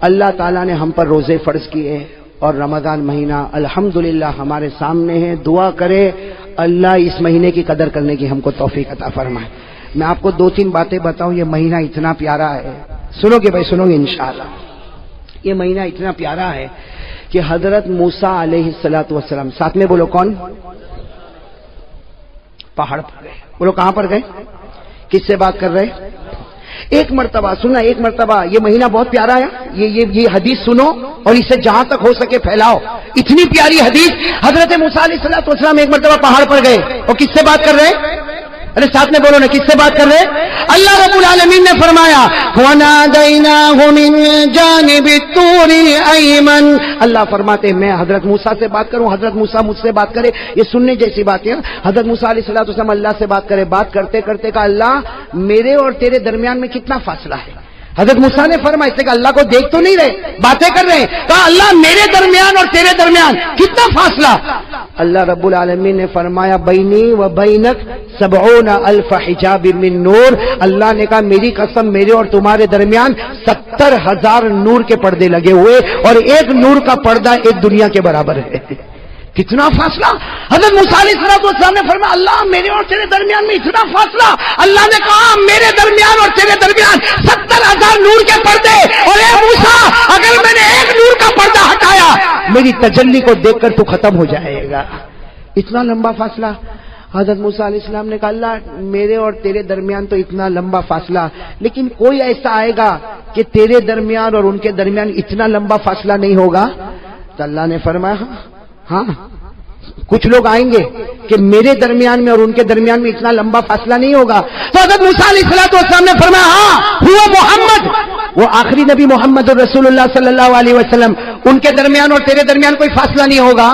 اللہ تعالیٰ نے ہم پر روزے فرض کیے اور رمضان مہینہ الحمدللہ ہمارے سامنے ہے. دعا کرے اللہ اس مہینے کی قدر کرنے کی ہم کو توفیق عطا فرمائے. میں آپ کو 2-3 باتیں بتاؤں. یہ مہینہ اتنا پیارا ہے, سنو گے بھائی, سنو گے انشاءاللہ. یہ مہینہ اتنا پیارا ہے کہ حضرت موسیٰ علیہ السلام, ساتھ میں بولو کون, پہاڑ پر گئے. بولو کہاں پر گئے, کس سے بات کر رہے؟ ایک مرتبہ سننا, ایک مرتبہ. یہ مہینہ بہت پیارا ہے. یہ حدیث سنو اور اسے جہاں تک ہو سکے پھیلاؤ. اتنی پیاری حدیث. حضرت موسیٰ علیہ السلام ایک مرتبہ پہاڑ پر گئے اور کس سے بات کر رہے؟ ارے ساتھ میں بولو نا, کس سے بات کر رہے؟ اللہ رب العالمین نے فرمایا وَنَادَيْنَاهُ مِن جَانِبِ الطُّورِ الْأَيْمَنِ. اللہ فرماتے ہیں میں حضرت موسیٰ سے بات کروں, حضرت موسیٰ مجھ سے بات کرے. یہ سننے جیسی بات ہے. حضرت موسیٰ علیہ السلام اللہ سے بات کرے. بات کرتے کرتے کہا اللہ میرے اور تیرے درمیان میں کتنا فاصلہ ہے؟ حضرت موسیٰ نے فرمایا, اس نے کہا اللہ کو دیکھ تو نہیں رہے, باتیں کر رہے ہیں. کہا اللہ میرے درمیان اور تیرے درمیان کتنا فاصلہ؟ اللہ رب العالمین نے فرمایا بینی و بینک 70,000 حجاب من نور. اللہ نے کہا میری قسم میرے اور تمہارے درمیان 70,000 نور کے پردے لگے ہوئے اور ایک نور کا پردہ ایک دنیا کے برابر ہے. کتنا فاصلہ؟ حضرت موسیٰ علیہ السلام نے فرمایا اللہ میرے اور تیرے درمیان میں اتنا فاصلہ. اللہ نے کہا میرے درمیان اور تیرے درمیان 70,000 نور کے پردے, اور اے موسیٰ اگر میں نے ایک نور کا پردہ ہٹایا میری تجلی کو دیکھ کر تو ختم ہو جائے گا. اتنا لمبا فاصلہ. حضرت موسیٰ علیہ السلام نے کہا اللہ میرے اور تیرے درمیان تو اتنا لمبا فاصلہ, لیکن کوئی ایسا آئے گا کہ تیرے درمیان اور ان کے درمیان اتنا لمبا فاصلہ نہیں ہوگا؟ تو اللہ نے فرمایا ہاں کچھ لوگ آئیں گے کہ میرے درمیان میں اور ان کے درمیان میں اتنا لمبا فاصلہ نہیں ہوگا. تو حضرت موسیٰ علیہ السلام نے فرمایا ہاں ہوا محمد, وہ آخری نبی محمد رسول اللہ صلی اللہ علیہ وسلم, ان کے درمیان اور تیرے درمیان کوئی فاصلہ نہیں ہوگا.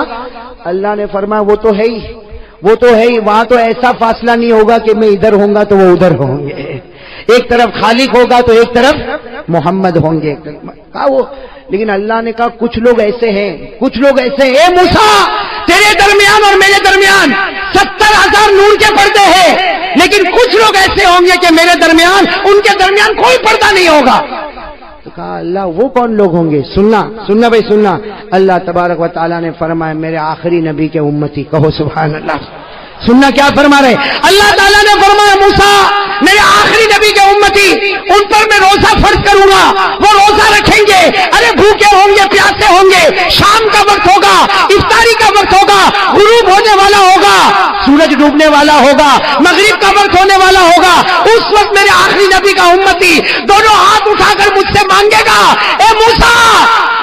اللہ نے فرمایا وہ تو ہے ہی, وہ تو ہے ہی. وہاں تو ایسا فاصلہ نہیں ہوگا کہ میں ادھر ہوں گا تو وہ ادھر ہوں گے, ایک طرف خالق ہوگا تو ایک طرف محمد ہوں گے. کہا وہ, لیکن اللہ نے کہا کچھ لوگ ایسے ہیں, کچھ لوگ ایسے ہیں اے موسیٰ تیرے درمیان اور میرے درمیان 70,000 نور کے پردے ہیں, لیکن کچھ لوگ ایسے ہوں گے کہ میرے درمیان ان کے درمیان کوئی پردہ نہیں ہوگا. تو کہا اللہ وہ کون لوگ ہوں گے؟ سننا بھائی سننا. اللہ تبارک و تعالیٰ نے فرمایا میرے آخری نبی کے امتی. کہو سبحان اللہ. سننا کیا فرما رہے؟ اللہ تعالیٰ نے فرمایا موسیٰ میرے آخری نبی کے امتی ان پر میں روزہ فرض کروں گا, وہ روزہ رکھیں گے. ارے بھوکے ہوں گے, پیاسے ہوں گے, شام کا وقت ہوگا, افطاری کا وقت ہوگا, غروب ہونے والا ہوگا, سورج ڈوبنے والا ہوگا, مغرب کا وقت ہونے والا ہوگا. اس وقت میرے آخری نبی کا امتی دونوں ہاتھ اٹھا کر مجھ سے مانگے گا اے موسیٰ,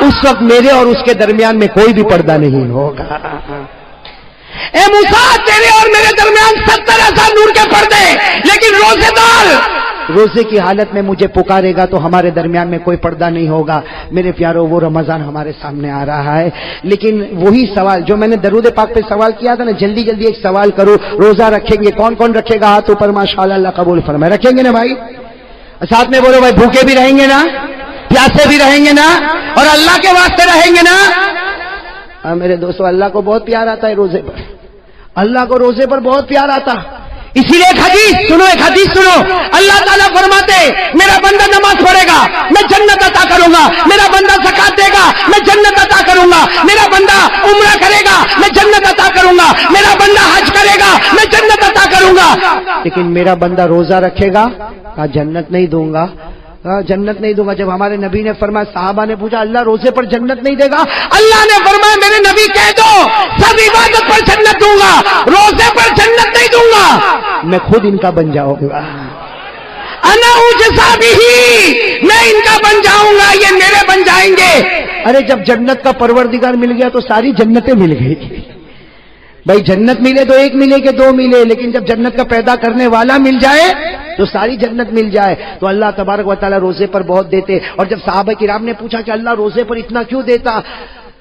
اس وقت میرے اور اس کے درمیان میں کوئی بھی پردہ نہیں ہوگا. اے موسیٰ تیرے اور میرے درمیان 70,000 نور کے پردے, لیکن روزے دار روزے کی حالت میں مجھے پکارے گا تو ہمارے درمیان میں کوئی پردہ نہیں ہوگا. میرے پیارو وہ رمضان ہمارے سامنے آ رہا ہے, لیکن وہی سوال جو میں نے درود پاک پہ سوال کیا تھا نا, جلدی جلدی ایک سوال کروں. روزہ رکھیں گے کون کون رکھے گا؟ ہاتھ اوپر ماشاءاللہ, اللہ قبول فرمائے. رکھیں گے نا بھائی؟ ساتھ میں بولو بھائی بھوکے بھی رہیں گے نا, پیاسے بھی رہیں گے نا, اور اللہ کے واسطے رہیں گے نا. میرے دوستو اللہ کو بہت پیار آتا ہے روزے پر, اللہ کو روزے پر بہت پیار آتا. اسی لیے ایک حدیث سنو. اللہ تعالیٰ فرماتے میرا بندہ نماز پڑھے گا میں جنت عطا کروں گا, میرا بندہ زکات دے گا میں جنت عطا کروں گا, میرا بندہ عمرہ کرے گا میں جنت عطا کروں گا, میرا بندہ حج کرے گا میں جنت عطا کروں گا. لیکن میرا بندہ روزہ رکھے گا کہا جنت نہیں دوں گا, جنت نہیں دوں گا. جب ہمارے نبی نے فرمایا, صحابہ نے پوچھا اللہ روزے پر جنت نہیں دے گا؟ اللہ نے فرمایا میرے نبی کہہ دو سب عبادت پر جنت دوں گا, روزے پر جنت نہیں دوں گا. میں خود ان کا بن جاؤں گا, انا اجزا بہی, میں ان کا بن جاؤں گا, یہ میرے بن جائیں گے. ارے جب جنت کا پروردگار مل گیا تو ساری جنتیں مل گئی. بھائی جنت ملے تو ایک ملے کہ دو ملے, لیکن جب جنت کا پیدا کرنے والا مل جائے تو ساری جنت مل جائے. تو اللہ تبارک و تعالیٰ روزے پر بہت دیتے. اور جب صحابہ کرام نے پوچھا کہ اللہ روزے پر اتنا کیوں دیتا,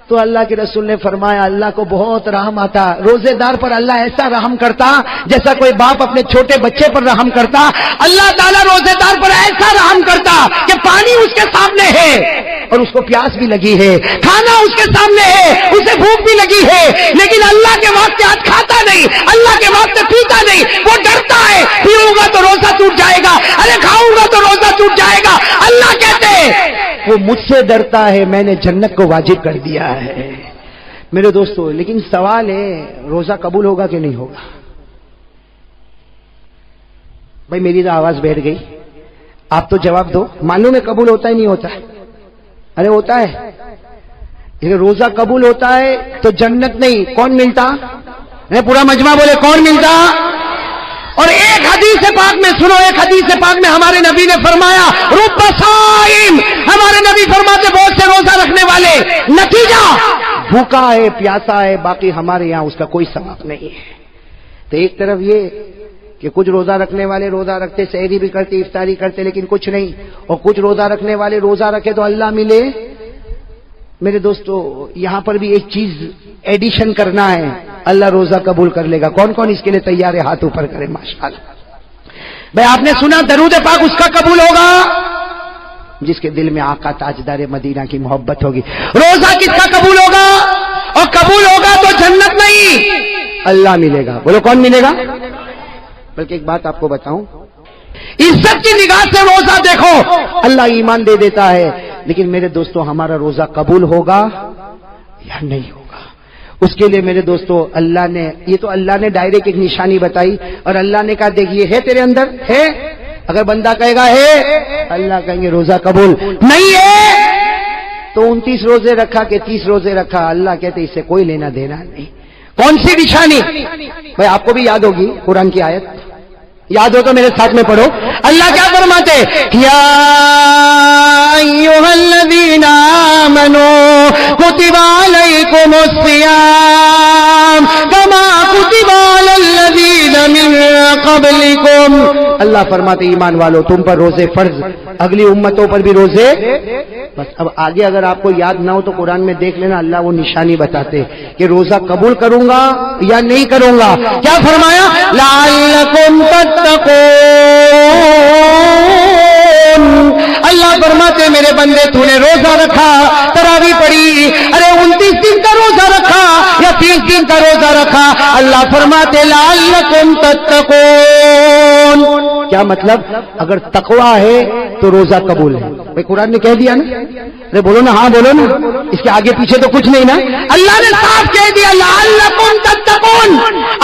تو اللہ کے رسول نے فرمایا اللہ کو بہت رحم آتا. روزے دار پر اللہ ایسا رحم کرتا جیسا کوئی باپ اپنے چھوٹے بچے پر رحم کرتا. اللہ تعالیٰ روزے دار پر ایسا رحم کرتا کہ پانی اس کے سامنے ہے اور اس کو پیاس بھی لگی ہے, کھانا اس کے سامنے ہے, اسے بھوک بھی لگی ہے, لیکن اللہ کے واسطے آج کھاتا نہیں, اللہ کے واسطے پیتا نہیں. وہ ڈرتا ہے پیوں گا تو روزہ ٹوٹ جائے گا, ارے کھاؤں گا تو روزہ ٹوٹ جائے گا. اللہ کہتے وہ مجھ سے ڈرتا ہے، میں نے جنت کو واجب کر دیا ہے۔ میرے دوستو، لیکن سوال ہے روزہ قبول ہوگا کہ نہیں ہوگا؟ بھائی میری تو آواز بیٹھ گئی، آپ تو جواب دو، معلوم ہے قبول ہوتا ہے نہیں ہوتا ہے؟ ارے ہوتا ہے، لیکن روزہ قبول ہوتا ہے تو جنت نہیں، کون ملتا؟ پورا مجمع بولے کون ملتا؟ اور ایک حدیث پاک میں سنو، ایک حدیث پاک میں ہمارے نبی نے فرمایا رب صائم، ہمارے نبی فرماتے بہت سے روزہ رکھنے والے، نتیجہ بھوکا ہے پیاسا ہے، باقی ہمارے یہاں اس کا کوئی ثواب نہیں ہے۔ تو ایک طرف یہ کہ کچھ روزہ رکھنے والے روزہ رکھتے، سحری بھی کرتے، افطاری کرتے، لیکن کچھ نہیں، اور کچھ روزہ رکھنے والے روزہ رکھے تو اللہ ملے۔ میرے دوستو یہاں پر بھی ایک چیز ایڈیشن کرنا ہے، اللہ روزہ قبول کر لے گا۔ کون کون اس کے لیے تیار ہے؟ ہاتھ اوپر کرے ماشاءاللہ۔ بھائی آپ نے سنا درود پاک اس کا قبول ہوگا جس کے دل میں آقا تاجدار مدینہ کی محبت ہوگی۔ روزہ کس کا قبول ہوگا؟ اور قبول ہوگا تو جنت نہیں، اللہ ملے گا۔ بولو کون ملے گا؟ بلکہ ایک بات آپ کو بتاؤں، عزت کی نگاہ سے روزہ دیکھو، اللہ ایمان دے دیتا ہے، لیکن میرے دوستو ہمارا روزہ قبول ہوگا یا نہیں ہوگا؟ اس کے لیے میرے دوستو اللہ نے، یہ تو اللہ نے ڈائریکٹ ایک نشانی بتائی، اور اللہ نے کہا دیکھ یہ ہے تیرے اندر ہے، اگر بندہ کہے گا ہے، اللہ کہیں گے روزہ قبول نہیں ہے تو 29 روزے رکھا کہ 30 روزے رکھا، اللہ کہتے اس سے کوئی لینا دینا نہیں۔ کون سی نشانی؟ بھائی آپ کو بھی یاد ہوگی قرآن کی آیت، یاد ہو تو میرے ساتھ میں پڑھو۔ اللہ کیا فرماتے؟ یا ایھا الذین آمنوا کتب علیکم الصیام کما کتب علی الذین من قبلکم۔ اللہ فرماتے ایمان والو تم پر روزے فرض، اگلی امتوں پر بھی روزے۔ بس اب آگے اگر آپ کو یاد نہ ہو تو قرآن میں دیکھ لینا، اللہ وہ نشانی بتاتے کہ روزہ قبول کروں گا یا نہیں کروں گا۔ کیا فرمایا؟ لعلکم تتقون۔ اللہ فرماتے میرے بندے تو نے روزہ رکھا، تراویح پڑھی، ارے 29 دن کا روزہ رکھا یا 30 دن کا روزہ رکھا، اللہ فرماتے لعلکم تتقون۔ کیا مطلب؟ اگر تقویٰ ہے تو روزہ قبول ہے۔ بھائی قرآن نے کہہ دیا نا، ارے بولو نا، ہاں بولو نا، اس کے آگے پیچھے تو کچھ نہیں نا، اللہ نے صاف کہہ دیا لعلکم تتقون۔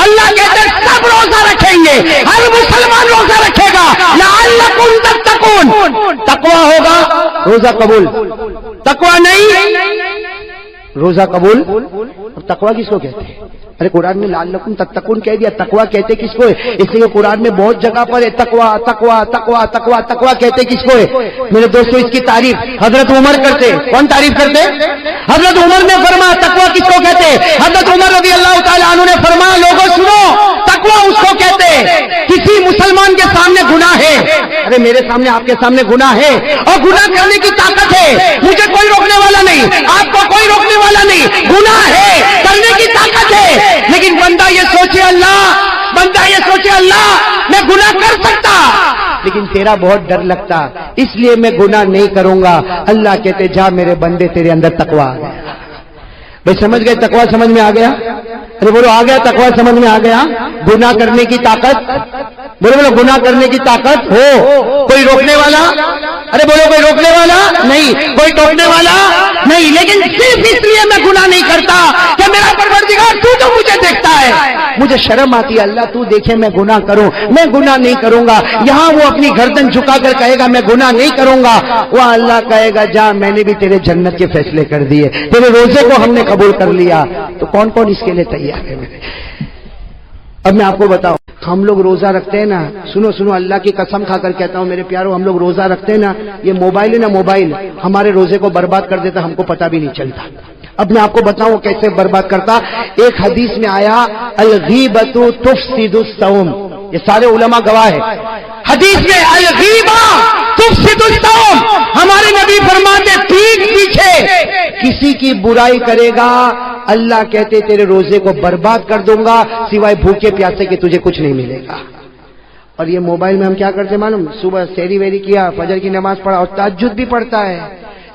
اللہ کہتے ہیں سب روزہ رکھیں گے، ہر مسلمان روزہ رکھے گا، لعلکم تتقون۔ تقویٰ ہوگا روزہ قبول، تقویٰ نہیں روزہ قبول۔ اور تقویٰ کس کو کہتے ہیں؟ ارے قرآن نے لعلکم تتقون کہہ دیا، تقویٰ کہتے کس کو ہے؟ اس لیے قرآن میں بہت جگہ پر ہے تقویٰ تقویٰ تقویٰ تقویٰ تقویٰ کہتے کس کو ہے؟ میرے دوستو اس کی تعریف حضرت عمر کرتے۔ کون تعریف کرتے؟ حضرت عمر نے فرمایا تقویٰ کس کو کہتے؟ حضرت عمر رضی اللہ تعالیٰ عنہ نے فرمایا لوگوں سنو، تقویٰ اس کو کہتے کسی مسلمان کے سامنے گناہ ہے، ارے میرے سامنے آپ کے سامنے گناہ ہے اور گناہ کرنے کی طاقت ہے، مجھے کوئی روکنے والا نہیں، آپ کو کوئی روکنے والا نہیں، گناہ ہے، کرنے کی طاقت ہے، لیکن بندہ یہ سوچے اللہ میں گناہ کر سکتا لیکن تیرا بہت ڈر لگتا، اس لیے میں گناہ نہیں کروں گا۔ اللہ کہتے جا میرے بندے تیرے اندر تقویٰ آ گیا۔ بھائی سمجھ گئے تقویٰ سمجھ میں آ گیا؟ ارے بولو آ گیا، تقویٰ سمجھ میں آ گیا۔ گناہ کرنے کی طاقت، بولو گناہ کرنے کی طاقت ہو، کوئی روکنے والا، ارے بولو کوئی روکنے والا نہیں، کوئی ٹوکنے والا نہیں، لیکن صرف اس لیے میں گناہ نہیں کرتا کہ میرا پروردگار تو مجھے دیکھتا ہے، مجھے شرم آتی ہے اللہ تو دیکھے میں گناہ کروں، میں گناہ نہیں کروں گا۔ یہاں وہ اپنی گردن جھکا کر کہے گا میں گناہ نہیں کروں گا، وہ اللہ کہے گا جا میں نے بھی تیرے جنت کے فیصلے کر دیے، تیرے روزے کو ہم نے قبول کر لیا۔ تو کون کون اس کے لیے تیار ہے میرے؟ اب میں آپ کو بتاؤں، ہم لوگ روزہ رکھتے ہیں نا، سنو اللہ کی قسم کھا کر کہتا ہوں میرے پیاروں، ہم لوگ روزہ رکھتے ہیں نا، یہ موبائل ہے نا، موبائل ہمارے روزے کو برباد کر دیتا، ہم کو پتہ بھی نہیں چلتا۔ اب میں آپ کو بتاؤں وہ کیسے برباد کرتا۔ ایک حدیث میں آیا الغیبۃ تفسد الصوم، یہ سارے علماء گواہ ہیں، حدیث میں الغیبہ تفسد الصوم، ہمارے نبی فرماتے پیٹھ پیچھے کسی کی برائی کرے گا اللہ کہتے تیرے روزے کو برباد کر دوں گا، سوائے بھوکے پیاسے کہ تجھے کچھ نہیں ملے گا۔ اور یہ موبائل میں ہم کیا کرتے معلوم؟ صبح سحری ویری کیا، فجر کی نماز پڑھا اور تہجد بھی پڑھتا ہے،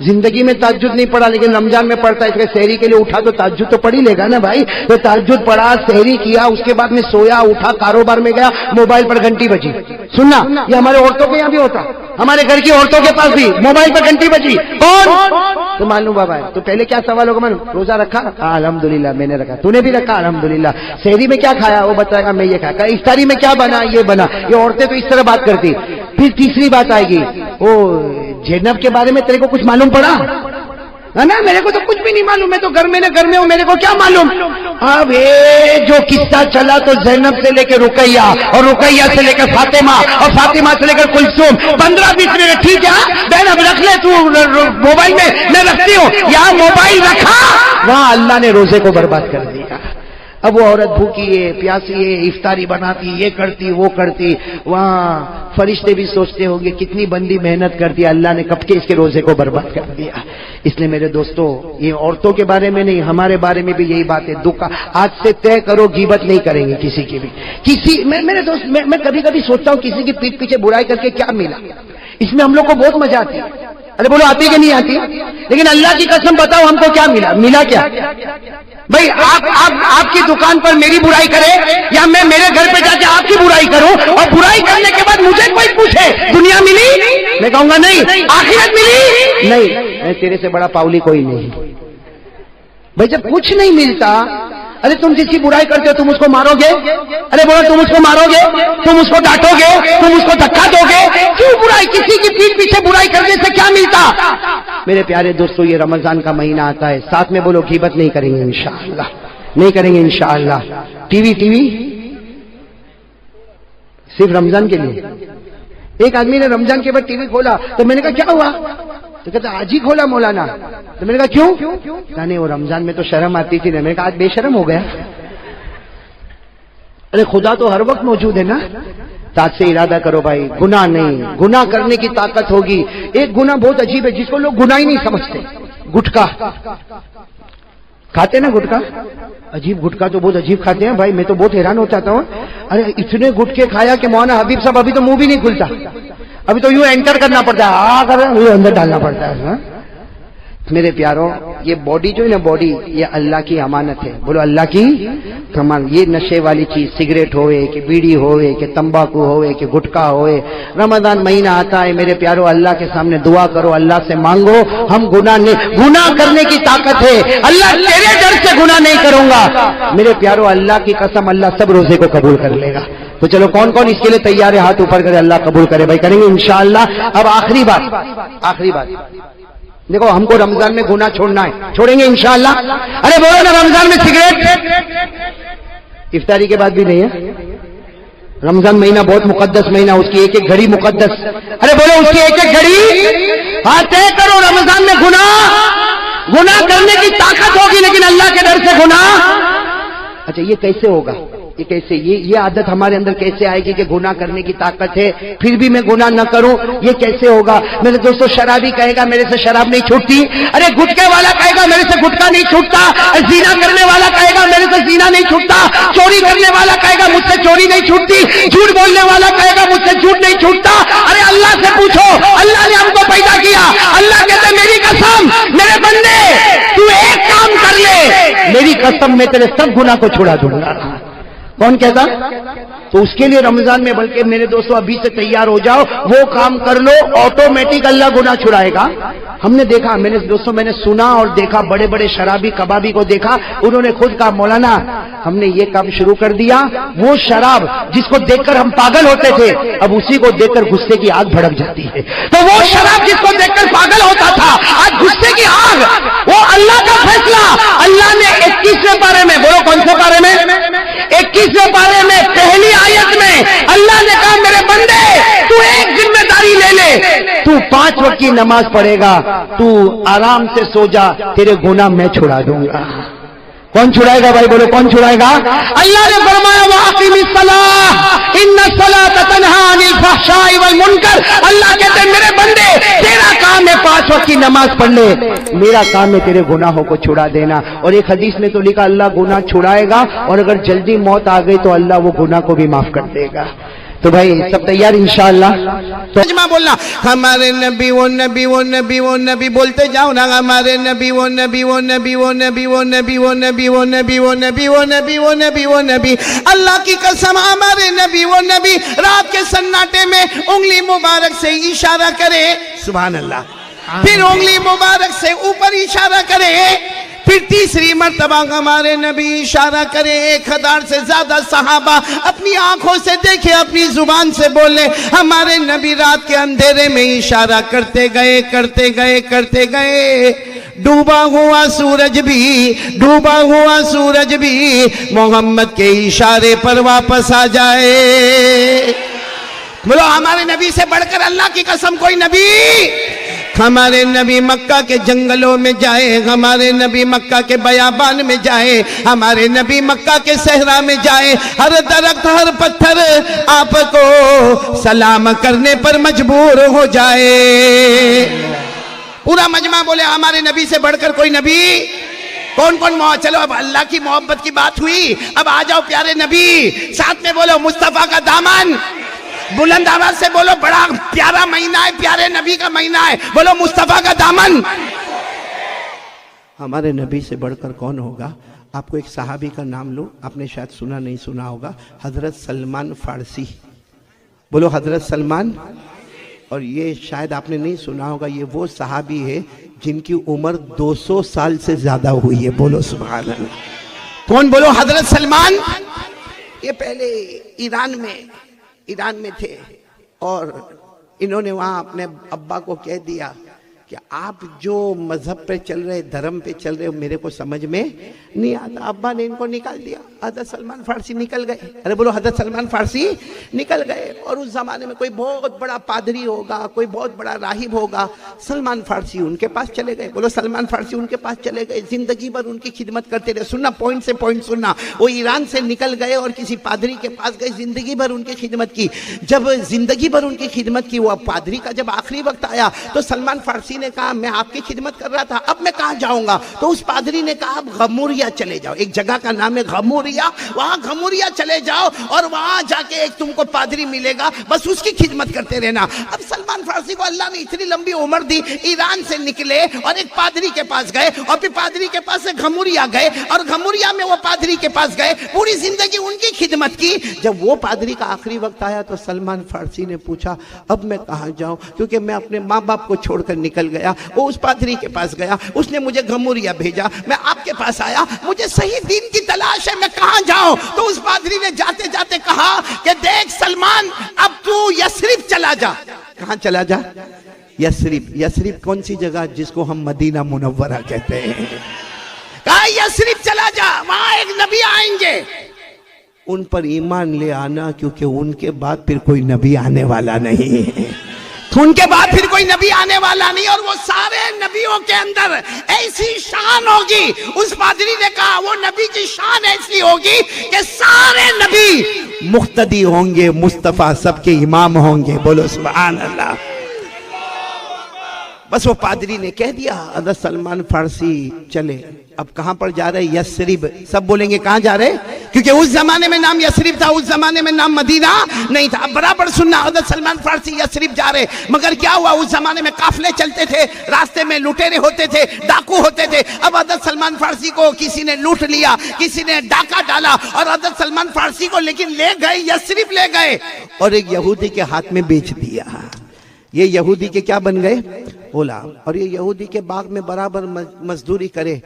زندگی میں تہجد نہیں پڑھا لیکن رمضان میں پڑھتا ہے، اس کے سحری کے لیے اٹھا تو تہجد تو پڑھ ہی لے گا نا بھائی. تو تہجد پڑھا، سحری کیا، اس کے بعد میں سویا، اٹھا، کاروبار میں گیا، موبائل پر گھنٹی بجی. سننا، یہ ہمارے عورتوں کے یہاں بھی ہوتا، ہمارے گھر کی عورتوں کے پاس بھی موبائل پر گھنٹی بجی. کون؟ تو معلوم بابا ہے. تو پہلے کیا سوال ہوگا؟ معلوم روزہ رکھا؟ الحمدللہ میں نے رکھا. تو نے بھی رکھا؟ الحمدللہ. سحری میں کیا کھایا؟ وہ بتائے گا میں یہ کھایا. افطاری میں کیا بنا؟ یہ بنا. یہ عورتیں تو اس طرح بات کرتی. پھر تیسری بات آئے گی، وہ زینب کے بارے میں تیرے کو کچھ معلوم پڑا؟ نا میرے کو تو کچھ بھی نہیں معلوم، میں تو گھر میں ہوں، میرے کو کیا معلوم. اب یہ جو قصہ چلا تو زینب سے لے کے رقیہ، اور رقیہ سے لے کر فاطمہ، اور فاطمہ سے لے کر کلثوم، 15-20 منٹ. ٹھیک ہے بہن اب رکھ لے تو موبائل میں رکھتی ہوں. یہاں موبائل رکھا، وہاں اللہ نے روزے کو برباد کر دیا. اب وہ عورت بھوکی ہے، پیاسی ہے، افطاری بناتی، یہ کرتی وہ کرتی. وہاں فرشتے بھی سوچتے ہوں گے کتنی بندی محنت کرتی ہے، اللہ نے کب کے اس کے روزے کو برباد کر دیا. اس لیے میرے دوستو، یہ عورتوں کے بارے میں نہیں، ہمارے بارے میں بھی یہی بات ہے. دکھ آج سے طے کرو غیبت نہیں کریں گے کسی کی بھی. میرے دوست، میں کبھی کبھی سوچتا ہوں کسی کی پیٹھ پیچھے برائی کر کے کیا ملا. اس میں ہم لوگ کو بہت مزہ آتی ہے. ارے بولو آتی کہ نہیں آتی؟ لیکن اللہ کی قسم بتاؤ ہم کو کیا ملا کیا؟ بھائی آپ کی دکان پر میری برائی کرے یا میں میرے گھر پہ جا کے آپ کی برائی کروں، اور برائی کرنے کے بعد مجھے کوئی پوچھے دنیا ملی؟ میں کہوں گا نہیں. آخرت ملی؟ نہیں. تیرے سے بڑا پاؤلی کوئی نہیں. بھائی جب کچھ نہیں ملتا، ارے تم جس کی برائی کرتے ہو تم اس کو مارو گے؟ ارے بولو تم اس کو مارو گے؟ تم اس کو ڈانٹو گے؟ تم اس کو دھکا دو گے؟ کیوں برائی؟ کسی کی پیٹھ پیچھے برائی کرنے سے کیا ملتا؟ میرے پیارے دوستو، یہ رمضان کا مہینہ آتا ہے، ساتھ میں بولو غیبت نہیں کریں گے انشاءاللہ، نہیں کریں گے انشاءاللہ. ٹی وی صرف رمضان کے لیے. ایک آدمی نے رمضان کے بعد ٹی وی کھولا تو میں نے کہا کیا ہوا؟ تو کہتا آج ہی کھولا مولانا. تو میں نے کہا کیوں؟ نہیں وہ رمضان میں تو شرم آتی تھی. میں نے کہا آج بے شرم ہو گیا. ارے خدا تو ہر وقت موجود ہے نا. آج سے ارادہ کرو بھائی، گناہ نہیں. گناہ کرنے کی طاقت ہوگی. ایک گناہ بہت عجیب ہے جس کو لوگ گناہ ہی نہیں سمجھتے. گٹکا کھاتے نا، گٹکا عجیب. گٹکا تو بہت عجیب کھاتے ہیں بھائی، میں تو بہت حیران ہو جاتا ہوں. ارے اتنے گٹکے کھایا کہ مولانا حبیب صاحب ابھی تو منہ بھی نہیں کھلتا، ابھی تو یوں انٹر کرنا پڑتا ہے، اندر ڈالنا پڑتا ہے. میرے پیاروں، یہ باڈی جو ہے نا، باڈی یہ اللہ کی امانت ہے. بولو اللہ کی کمال. یہ نشے والی چیز، سگریٹ ہوئے کہ بیڑی ہوئے کہ تمباکو ہوئے کہ گٹکا ہوئے، رمضان مہینہ آتا ہے میرے پیاروں، اللہ کے سامنے دعا کرو، اللہ سے مانگو. ہم گناہ کرنے کی طاقت ہے. اللہ تیرے ڈر سے گناہ نہیں کروں گا. میرے پیاروں، اللہ کی قسم اللہ سب روزے کو قبول کر لے گا. تو چلو کون کون اس کے لیے تیار ہے؟ ہاتھ اوپر کرے. اللہ قبول کرے بھائی، کریں گے انشاءاللہ. اب آخری بات دیکھو، ہم کو رمضان میں گناہ چھوڑنا ہے، چھوڑیں گے انشاءاللہ. ارے بولو نا، رمضان میں سگریٹ افطاری کے بعد بھی نہیں ہے. رمضان مہینہ بہت مقدس مہینہ، اس کی ایک ایک گھڑی مقدس. ارے بولو اس کی ایک ایک گھڑی. ہاں طے کرو، رمضان میں گناہ کرنے کی طاقت ہوگی لیکن اللہ کے ڈر سے گناہ. اچھا یہ کیسے ہوگا؟ یہ کیسے، یہ عادت ہمارے اندر کیسے آئے گی کہ گناہ کرنے کی طاقت ہے پھر بھی میں گناہ نہ کروں؟ یہ کیسے ہوگا؟ میرے دوستو، شرابی کہے گا میرے سے شراب نہیں چھوٹتی. ارے گٹکے والا کہے گا میرے سے گٹکا نہیں چھوٹتا. زنا کرنے والا کہے گا میرے سے زنا نہیں چھوٹتا. چوری کرنے والا کہے گا مجھ سے چوری نہیں چھوٹتی. جھوٹ بولنے والا کہے گا مجھ سے جھوٹ نہیں چھوٹتا. ارے اللہ سے پوچھو، اللہ نے ہم کو پیدا کیا. اللہ کہتے میری قسم میرے بندے تو ایک کام کر لے، میری قسم میں تیرے سب گناہ کو چھڑا دوں گا. کون کہتا؟ تو اس کے لیے رمضان میں، بلکہ میرے دوستو ابھی سے تیار ہو جاؤ، وہ کام کر لو، آٹومیٹک اللہ گناہ چھڑائے گا. ہم نے دیکھا، میں نے سنا اور دیکھا، بڑے بڑے شرابی کبابی کو دیکھا، انہوں نے خود کہا مولانا ہم نے یہ کام شروع کر دیا. وہ شراب جس کو دیکھ کر ہم پاگل ہوتے تھے، اب اسی کو دیکھ کر غصے کی آگ بھڑک جاتی ہے. تو وہ شراب جس کو دیکھ کر پاگل ہوتا تھا، آج غصے کی آگ. وہ اللہ کا فیصلہ. اللہ نے 21ویں پارے میں، بولو کون سے پارے میں؟ 21ویں پارے میں پہلی آیت میں اللہ نے کہا میرے بندے تو ایک ذمہ داری لے لے، تو 5 وقت کی نماز پڑھے گا، تو آرام سے سو جا، تیرے گناہ میں چھڑا دوں گا. کون چھڑائے گا بھائی؟ بولو کون چھڑائے گا؟ اللہ نے فرمایا وَأَقِمِ الصَّلَاةَ إِنَّ الصَّلَاةَ تَنْهَىٰ عَنِ الْفَحْشَاءِ وَالْمُنكَرِ. اللہ کہتے ہیں میرے بندے تیرا کام ہے 5 وقت کی نماز پڑھ لے، میرا کام ہے تیرے گناہوں کو چھڑا دینا. اور ایک حدیث میں تو لکھا اللہ گناہ چھڑائے گا، اور اگر جلدی موت آ گئی تو اللہ وہ گناہ کو بھی معاف کر دے گا. تو بھائی سب تیار انشاءاللہ؟ تو ترجمہ بولنا، ہمارے نبی وہ نبی وہ نبی وہ نبی، بولتے جاؤ نا، ہمارے نبی وہ نبی وہ نبی وہ نبی وہ نبی وہ نبی وہ نبی وہ نبی وہ نبی وہ نبی وہ نبی، اللہ کی قسم ہمارے نبی وہ نبی رات کے سناٹے میں انگلی مبارک سے اشارہ کرے، سبحان اللہ، پھر انگلی مبارک سے اوپر اشارہ کرے، پھر تیسری مرتبہ ہمارے نبی اشارہ کرے، 1000 سے زیادہ صحابہ اپنی آنکھوں سے دیکھے، اپنی زبان سے بولے، ہمارے نبی رات کے اندھیرے میں اشارہ کرتے گئے کرتے گئے کرتے گئے، ڈوبا ہوا سورج بھی محمد کے اشارے پر واپس آ جائے۔ بولو ہمارے نبی سے بڑھ کر اللہ کی قسم کوئی نبی؟ ہمارے نبی مکہ کے جنگلوں میں جائے، ہمارے نبی مکہ کے بیابان میں جائے، ہمارے نبی مکہ کے صحرا میں جائے، ہر درخت ہر پتھر آپ کو سلام کرنے پر مجبور ہو جائے۔ پورا مجمع بولے ہمارے نبی سے بڑھ کر کوئی نبی؟ کون کون چلو اب اللہ کی محبت کی بات ہوئی، اب آ جاؤ پیارے نبی، ساتھ میں بولو مصطفیٰ کا دامن، بلند آواز سے بولو، بڑا پیارا مہینہ ہے، پیارے نبی کا مہینہ ہے، بولو مصطفیٰ کا دامن۔ ہمارے نبی سے بڑھ کر کون ہوگا؟ آپ کو ایک صحابی کا نام لو، آپ نے شاید سنا نہیں سنا ہوگا، حضرت سلمان فارسی، بولو حضرت سلمان۔ اور یہ شاید آپ نے نہیں سنا ہوگا، یہ وہ صحابی ہے جن کی عمر 200 سال سے زیادہ ہوئی ہے، بولو سبحان اللہ۔ کون؟ بولو حضرت سلمان۔ یہ پہلے ایران میں تھے، اور انہوں نے وہاں اپنے ابا کو کہہ دیا کہ آپ جو مذہب پہ چل رہے، دھرم پہ چل رہے، میرے کو سمجھ میں نہیں آتا۔ ابا نے ان کو نکال دیا، حضرت سلمان فارسی نکل گئے، ارے بولو حضرت سلمان فارسی نکل گئے۔ اور اس زمانے میں کوئی بہت بڑا پادری ہوگا، کوئی بہت بڑا راہب ہوگا، سلمان فارسی ان کے پاس چلے گئے، بولو سلمان فارسی ان کے پاس چلے گئے، زندگی بھر ان کی خدمت کرتے رہے۔ سننا، پوائنٹ سے پوائنٹ سننا، وہ ایران سے نکل گئے اور کسی پادری کے پاس گئے، زندگی بھر ان کی خدمت کی۔ جب زندگی بھر ان کی خدمت کی، وہ پادری کا جب آخری وقت آیا تو سلمان فارسی نے کہا میں آپ کی خدمت کر رہا تھا، اب میں کہاں جاؤں گا؟ تو اس پادری نے کہا آپ غموریا چلے جاؤ، ایک جگہ کا نام ہے غموریا، وہاں غموریا چلے جاؤ اور وہاں جا کے ایک تم کو پادری ملے گا، بس اس کی خدمت کرتے رہنا۔ اب سلمان فارسی کو اللہ نے اتنی لمبی عمر دی، ایران سے نکلے اور ایک پادری کے پاس گئے، اور پھر پادری کے پاس سے غموریا گئے، اور غموریا میں وہ پادری کے پاس گئے، پوری زندگی ان کی خدمت کی۔ جب وہ پادری کا آخری وقت آیا تو سلمان فارسی نے پوچھا اب میں کہاں جاؤں، کیونکہ میں اپنے ماں باپ کو چھوڑ کر نکل گیا۔ وہ اس پادری کے پاس گیا، اس نے مجھے غموریا بھیجا، میں آپ کے پاس آیا، مجھے صحیح دین کی تلاش ہے، میں کہاں جاؤں؟ تو اس پادری نے جاتے جاتے کہا کہ دیکھ سلمان، اب تو یثرب چلا جا۔ کہاں چلا جا؟ یثرب۔ یثرب کون سی جگہ جس کو ہم مدینہ منورہ کہتے ہیں؟ کہا یثرب چلا جا، وہاں ایک نبی آئیں گے، ان پر ایمان لے آنا، کیونکہ ان کے بعد پھر کوئی نبی آنے والا نہیں ہے، ان کے بعد پھر کوئی نبی آنے والا نہیں، اور وہ سارے نبیوں کے اندر ایسی شان ہوگی۔ اس پادری نے کہا وہ نبی کی شان ایسی ہوگی کہ سارے نبی مقتدی ہوں گے، مصطفیٰ سب کے امام ہوں گے، بولو سبحان اللہ۔ بس وہ پادری نے کہہ دیا حضرت سلمان فارسی چلے۔ اب کہاں پر جا رہے؟ یثرب۔ سب بولیں گے کہاں جا رہے؟ کیونکہ اس زمانے میں نام یثرب تھا، اس زمانے میں نام مدینہ نہیں تھا۔ اب برابر سننا، حضرت سلمان فارسی یثرب جا رہے، مگر کیا ہوا، اس زمانے میں قافلے چلتے تھے، راستے میں لٹیرے ہوتے تھے، ڈاکو ہوتے تھے۔ اب حضرت سلمان فارسی کو کسی نے لوٹ لیا، کسی نے ڈاکہ ڈالا، اور حضرت سلمان فارسی کو لیکن لے گئے، یثرب لے گئے، اور ایک یہودی کے ہاتھ میں بیچ دیا۔ یہ یہودی کے کیا بن گئے؟ غلام۔ اور یہ یہودی کے باغ میں برابر مزدوری کرے،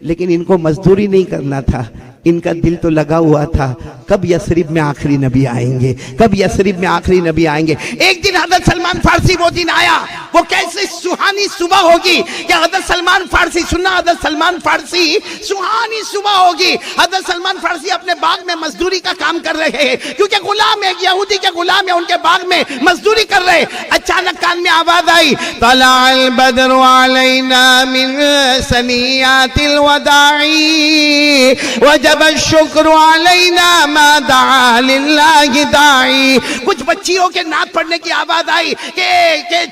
لیکن ان کو مزدوری نہیں کرنا تھا، ان کا دل تو لگا ہوا تھا کب یثرب میں آخری نبی آئیں گے، کب یثرب میں آخری نبی آئیں گے۔ ایک دن حضرت سلمان فارسی وہ دن آیا، وہ کیسے سہانی صبح ہوگی کہ حضرت سلمان فارسی، سننا حضرت سلمان فارسی سہانی صبح ہوگی، حضرت سلمان فارسی اپنے باغ میں مزدوری کا کام کر رہے ہیں، کیونکہ غلام ہے، یہودی کے غلام ہے، ان کے باغ میں مزدوری کر رہے۔ اچانک کان میں آواز آئی، طلع البدر علینا من ثنیات الوداع وجب الشکر علینا ما دعا للہ داعی۔ کچھ بچیوں کے نعت پڑھنے کی آواز آئی کہ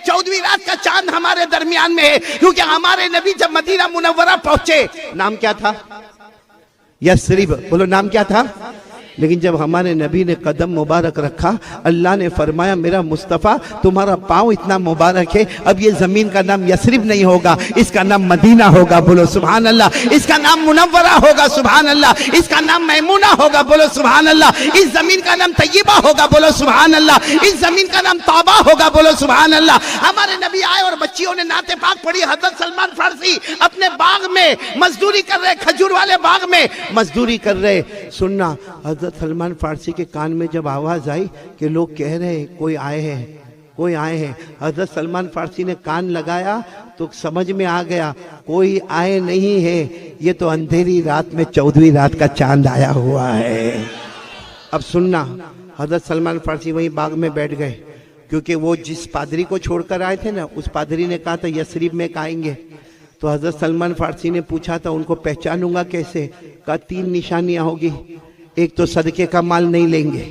14ویں رات کا چاند ہمارے درمیان میں ہے، کیونکہ ہمارے نبی جب مدینہ منورہ پہنچے، نام کیا تھا؟ یثرب۔ بولو نام کیا تھا؟ لیکن جب ہمارے نبی نے قدم مبارک رکھا اللہ نے فرمایا میرا مصطفیٰ تمہارا پاؤں اتنا مبارک ہے اب یہ زمین کا نام یثرب نہیں ہوگا اس کا نام مدینہ ہوگا بولو سبحان اللہ اس کا نام منورہ ہوگا سبحان اللہ اس کا نام میمونہ ہوگا بولو سبحان اللہ اس زمین کا نام طیبہ ہوگا بولو سبحان اللہ اس زمین کا نام توبہ ہوگا بولو سبحان اللہ ہمارے نبی آئے اور بچیوں نے نعت پاک پڑھی حضرت سلمان فارسی اپنے باغ میں مزدوری کر رہے کھجور والے باغ میں مزدوری کر رہے سننا حضرت سلمان فارسی کے کان میں جب آواز آئی کہ لوگ کہہ رہے ہیں کوئی آئے ہیں حضرت سلمان فارسی نے کان لگایا تو سمجھ میں آ گیا کوئی آئے نہیں ہے یہ تو اندھیری رات میں 14ویں رات کا چاند آیا ہوا ہے اب سننا حضرت سلمان فارسی وہیں باغ میں بیٹھ گئے کیونکہ وہ جس پادری کو چھوڑ کر آئے تھے نا اس پادری نے کہا تھا یثرب میں آئیں گے تو حضرت سلمان فارسی نے پوچھا تھا ان کو پہچانوں گا کیسے کہا 3 نشانیاں ہوگی ایک تو صدقے کا مال نہیں لیں گے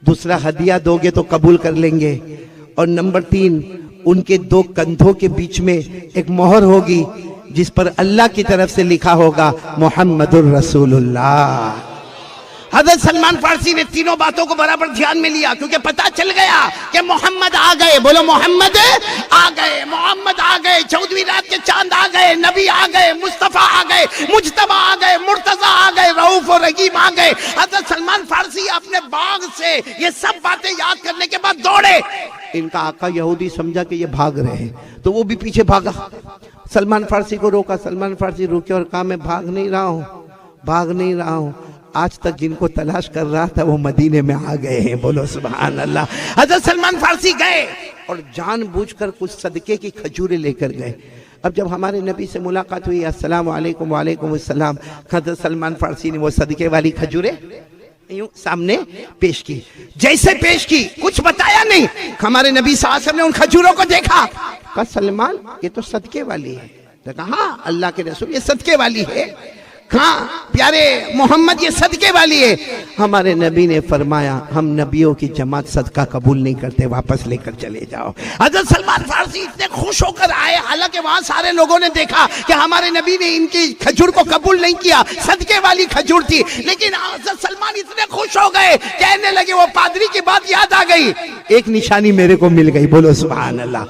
دوسرا ہدیہ دو گے تو قبول کر لیں گے اور نمبر 3 ان کے 2 کندھوں کے بیچ میں ایک مہر ہوگی جس پر اللہ کی طرف سے لکھا ہوگا محمد الرسول اللہ حضرت سلمان فارسی نے تینوں باتوں کو برابر دھیان میں لیا کیونکہ پتا چل گیا کہ محمد آ گئے بولو محمد آ گئے محمد آ گئے 14ویں رات کے چاند آ گئے نبی آ گئے مصطفیٰ آ گئے مجتبیٰ آ گئے مرتضیٰ آ گئے رؤوف و رحیم آ گئے حضرت سلمان فارسی اپنے باغ سے یہ سب باتیں یاد کرنے کے بعد دوڑے ان کا آقا یہودی سمجھا کہ یہ بھاگ رہے ہیں تو وہ بھی پیچھے بھاگا سلمان فارسی کو روکا سلمان فارسی روکے اور کہا میں بھاگ نہیں رہا ہوں آج تک جن کو تلاش کر رہا تھا وہ مدینے میں آ گئے ہیں بولو سبحان اللہ حضرت سلمان فارسی گئے اور جان بوجھ کر کچھ صدقے کی کھجوریں لے کر گئے اب جب ہمارے نبی سے ملاقات ہوئی السلام علیکم وعلیکم السلام حضرت سلمان فارسی نے وہ صدقے والی کھجوریں یوں سامنے پیش کی جیسے پیش کی کچھ بتایا نہیں ہمارے نبی صلی اللہ علیہ وسلم نے ان کھجوروں کو دیکھا کہا سلمان یہ تو صدقے والی ہے کہا ہاں اللہ کے رسول یہ صدقے والی ہے ہاں پیارے محمد یہ صدقے والی ہے ہمارے نبی نے فرمایا ہم نبیوں کی جماعت صدقہ قبول نہیں کرتے واپس لے کر چلے جاؤ حضرت سلمان فارسی اتنے خوش ہو کر آئے حالانکہ وہاں سارے لوگوں نے دیکھا کہ ہمارے نبی نے ان کی کھجور کو قبول نہیں کیا صدقے والی کھجور تھی لیکن حضرت سلمان اتنے خوش ہو گئے کہنے لگے وہ پادری کی بات یاد آ گئی ایک نشانی میرے کو مل گئی بولو سبحان اللہ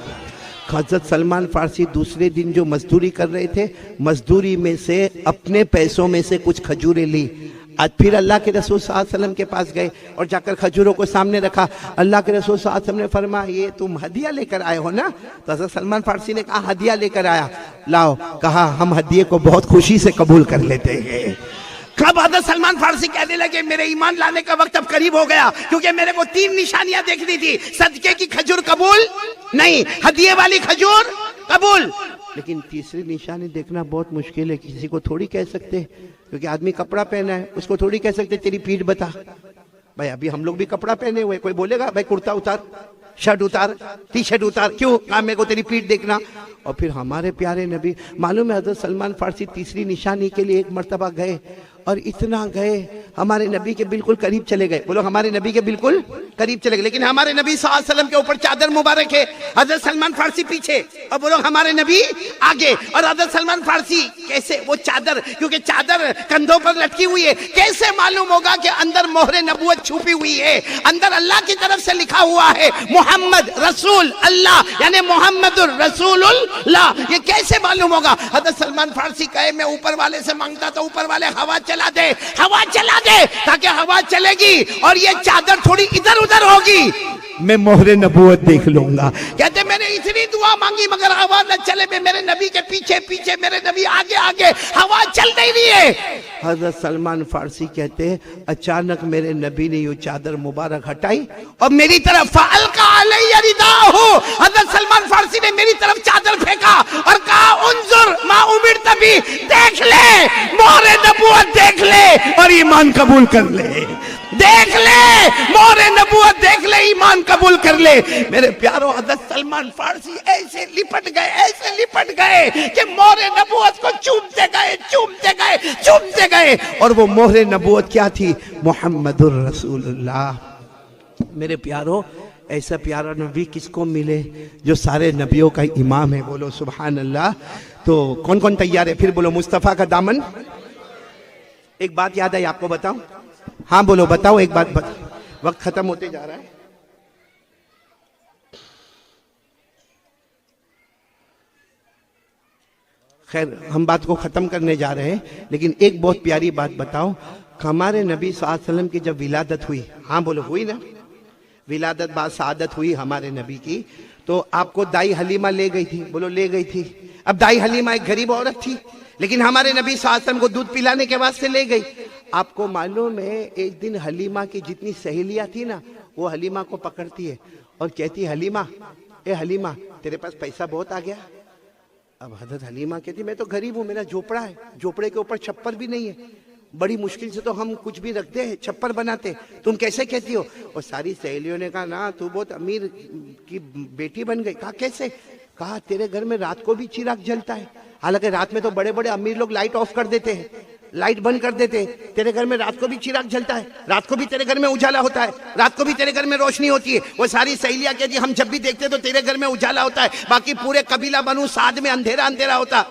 حضرت سلمان فارسی دوسرے دن جو مزدوری کر رہے تھے مزدوری میں سے اپنے پیسوں میں سے کچھ کھجوریں لی آج پھر اللہ کے رسول صلی اللہ علیہ وسلم کے پاس گئے اور جا کر کھجوروں کو سامنے رکھا اللہ کے رسول صلی اللہ علیہ وسلم نے فرمایا یہ تم ہدیہ لے کر آئے ہو نا تو حضرت سلمان فارسی نے کہا ہدیہ لے کر آیا لاؤ کہا ہم ہدیے کو بہت خوشی سے قبول کر لیتے ہیں کب حضرت سلمان فارسی کہنے لگے میرے ایمان لانے کا وقت اب قریب ہو گیا کیونکہ میرے کو 3 نشانیاں دیکھنی تھی صدقے کی کھجور قبول نہیں ہدیے والی کھجور قبول لیکن تیسری نشانی دیکھنا بہت مشکل ہے کسی کو تھوڑی کہہ سکتے کیونکہ آدمی کپڑا پہنا ہے اس کو تھوڑی کہہ سکتے تیری پیٹھ بتا بھائی ابھی ہم لوگ بھی کپڑا پہنے ہوئے کوئی بولے گا بھائی کرتا اتار شرٹ اتار ٹی شرٹ اتار کیوں میرے کو تیری پیٹھ دیکھنا اور پھر ہمارے پیارے نبی معلوم ہے حضرت سلمان فارسی تیسری نشانی کے لیے ایک مرتبہ گئے اور اتنا گئے ہمارے نبی کے بالکل قریب چلے گئے بولو ہمارے نبی کے بالکل قریب چلے گئے لیکن ہمارے نبی صلی اللہ علیہ وسلم کے اوپر چادر مبارک ہے حضرت سلمان فارسی پیچھے اور بولو ہمارے نبی آگے اور حضرت سلمان فارسی کیسے وہ چادر کیونکہ چادر کندھوں پر لٹکی ہوئی ہے کیسے معلوم ہوگا کہ اندر مہر نبوت چھپی ہوئی ہے اندر اللہ کی طرف سے لکھا ہوا ہے محمد رسول اللہ یعنی محمد الرسول اللہ یہ کیسے معلوم ہوگا حضرت سلمان فارسی کہے میں اوپر والے سے مانگتا تو اوپر والے ہوا چلا دے تاکہ ہوا چلے گی اور یہ چادر تھوڑی ادھر ادھر ہوگی میں مہر نبوت دیکھ لوں گا کہتے میں نے اتنی دعا مانگی مگر ہوا نہ چلے میں میرے نبی کے پیچھے پیچھے میرے نبی آگے آگے ہوا چل نہیں رہی ہے حضرت سلمان فارسی کہتے ہیں اچانک میرے نبی نے یہ چادر مبارک ہٹائی اور میری طرف فَأَلْقَى عَلَيَّ رِدَاهُ حضرت سلمان فارسی نے میری طرف چادر پھینکا اور کہا انظر ما امرت بھی دیکھ لے مہر نبوت دیکھ لے اور ایمان قبول کر لے دیکھ لے مہر نبوت دیکھ لے ایمان قبول کر لے میرے پیارو حضرت سلمان فارسی ایسے لپٹ گئے کہ مہر نبوت کو چومتے گئے اور وہ مہر نبوت کیا تھی محمد الرسول اللہ میرے پیارو ایسا پیارا نبی کس کو ملے جو سارے نبیوں کا امام ہے بولو سبحان اللہ تو کون کون تیار ہے پھر بولو مصطفیٰ کا دامن ایک بات یاد ہے آپ کو بتاؤں ہاں بولو بتاؤ ایک بات وقت ختم ہوتے جا رہا ہے. خیر ہم بات کو ختم کرنے جا رہے ہیں لیکن ایک بہت پیاری بات بتاؤ. ہمارے نبی صلی اللہ علیہ وسلم کی جب ولادت ہوئی, ہاں بولو ہوئی نا, ولادت بعد سعادت ہوئی ہمارے نبی کی, تو آپ کو دائی حلیمہ لے گئی تھی, بولو لے گئی تھی. اب دائی حلیمہ ایک غریب عورت تھی لیکن ہمارے نبی صلی اللہ علیہ وسلم کو دودھ پلانے کے واسطے لے گئی. آپ کو معلوم ہے ایک دن حلیمہ کی جتنی سہیلیاں تھی نا وہ حلیمہ کو پکڑتی ہے اور کہتی حلیمہ, اے حلیمہ تیرے پاس پیسہ بہت آ گیا. اب حضرت حلیمہ کہتی میں تو غریب ہوں, میرا جھوپڑا ہے, جھوپڑے کے اوپر چھپر بھی نہیں ہے, بڑی مشکل سے تو ہم کچھ بھی رکھتے ہیں, چھپر بناتے, تم کیسے کہتی ہو؟ اور ساری سہیلیوں نے کہا نا تو بہت امیر کی بیٹی بن گئی. کہا کیسے؟ کہا تیرے گھر میں رات کو بھی چراغ جلتا ہے, حالانکہ رات میں تو بڑے بڑے امیر لوگ لائٹ آف کر دیتے ہیں, لائٹ بند کر دیتے ہیں, تیرے گھر میں رات کو بھی چراغ جلتا ہے, رات کو بھی تیرے گھر میں اجالا ہوتا ہے, رات کو بھی تیرے گھر میں روشنی ہوتی ہے. وہ ساری سہیلیاں کہتی ہم جب بھی دیکھتے تو تیرے گھر میں اجالا ہوتا ہے, باقی پورے قبیلہ بنو سعد میں اندھیرا اندھیرا ہوتا.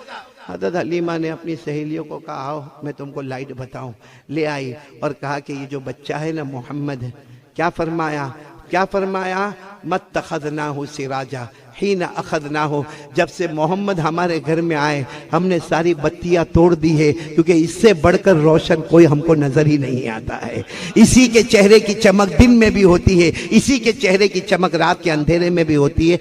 حضرت حلیمہ نے اپنی سہیلیوں کو کہا آؤ میں تم کو لائٹ بتاؤں. لے آئی اور کہا کہ یہ جو بچہ ہے نا محمد ہے, کیا فرمایا, کیا فرمایا, متخذناہ سراجا حین اخذناہ, جب سے محمد ہمارے گھر میں آئے ہم نے ساری بتیاں توڑ دی ہے کیونکہ اس سے بڑھ کر روشن کوئی ہم کو نظر ہی نہیں آتا ہے. اسی کے چہرے کی چمک دن میں بھی ہوتی ہے, اسی کے چہرے کی چمک رات کے اندھیرے میں بھی ہوتی ہے.